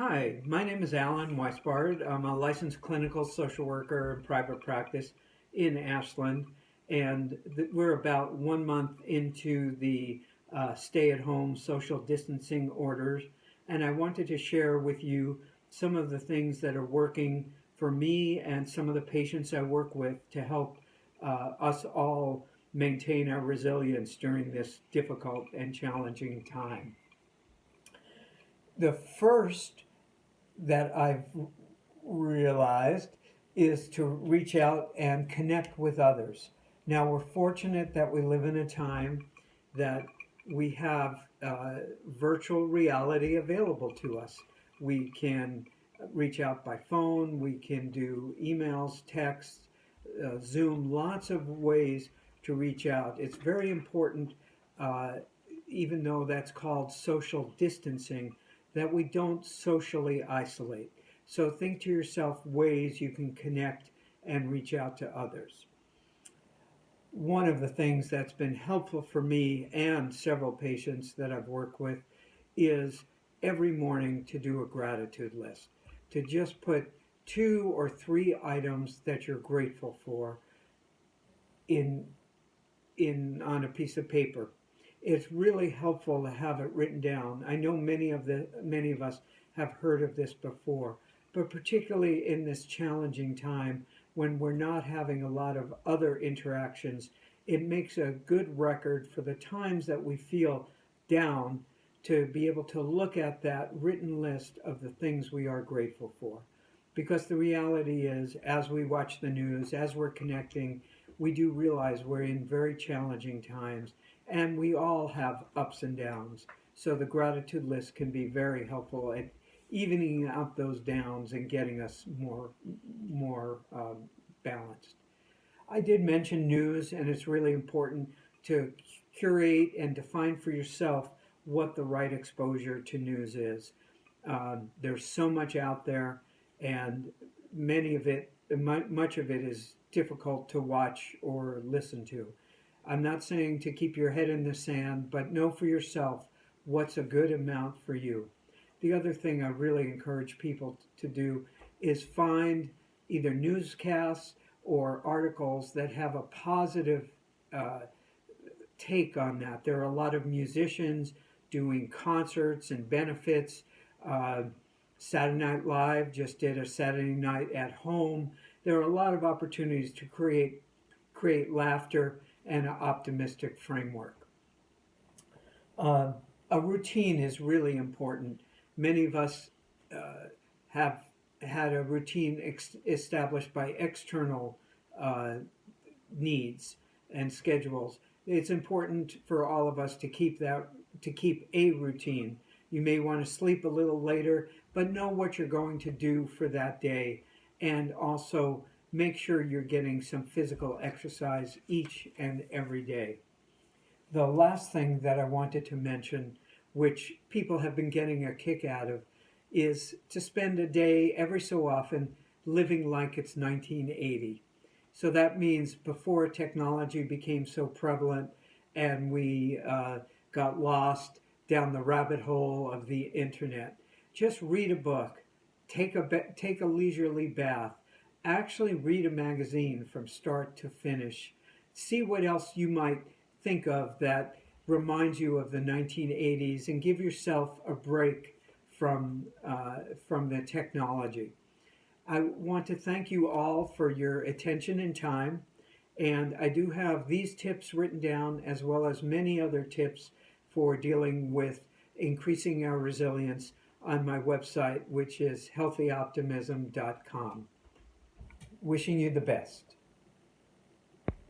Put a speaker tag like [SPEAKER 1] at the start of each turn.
[SPEAKER 1] Hi, my name is Alan Weisbard. I'm a licensed clinical social worker in private practice in Ashland, and we're about 1 month into the stay at home social distancing orders. And I wanted to share with you some of the things that are working for me and some of the patients I work with to help us all maintain our resilience during this difficult and challenging time. The first that I've realized is to reach out and connect with others. Now, we're fortunate that we live in a time that we have virtual reality available to us. We can reach out by phone, we can do emails, texts, Zoom, lots of ways to reach out. It's very important, uh, even though that's called social distancing, that we don't socially isolate. So think to yourself ways you can connect and reach out to others. One of the things that's been helpful for me and several patients that I've worked with is every morning to do a gratitude list, to just put 2 or 3 items that you're grateful for in in on a piece of paper. It's really helpful to have it written down. I know many of us have heard of this before, but particularly in this challenging time when we're not having a lot of other interactions, it makes a good record for the times that we feel down to be able to look at that written list of the things we are grateful for. Because the reality is, as we watch the news, as we're connecting, we do realize we're in very challenging times and we all have ups and downs. So the gratitude list can be very helpful at evening out those downs and getting us more balanced. I did mention news, and it's really important to curate and define for yourself what the right exposure to news is. There's so much out there, and many of it, much of it is difficult to watch or listen to. I'm not saying to keep your head in the sand, but know for yourself what's a good amount for you. The other thing I really encourage people to do is find either newscasts or articles that have a positive uh, take on that. There are a lot of musicians doing concerts and benefits. Uh, Saturday Night Live just did a Saturday night at home. There are a lot of opportunities to create laughter and an optimistic framework. Uh, a routine is really important. Many of us have had a routine established by external uh, needs and schedules. It's important for all of us to keep a routine. You may want to sleep a little later, but know what you're going to do for that day, and also make sure you're getting some physical exercise each and every day. The last thing that I wanted to mention, which people have been getting a kick out of, is to spend a day every so often living like it's 1980. So that means before technology became so prevalent and we got lost down the rabbit hole of the internet. Just read a book, take a leisurely bath, actually read a magazine from start to finish. See what else you might think of that reminds you of the 1980s, and give yourself a break from the technology. I want to thank you all for your attention and time. And I do have these tips written down as well as many other tips for dealing with increasing our resilience on my website, which is healthyoptimism.com. Wishing you the best.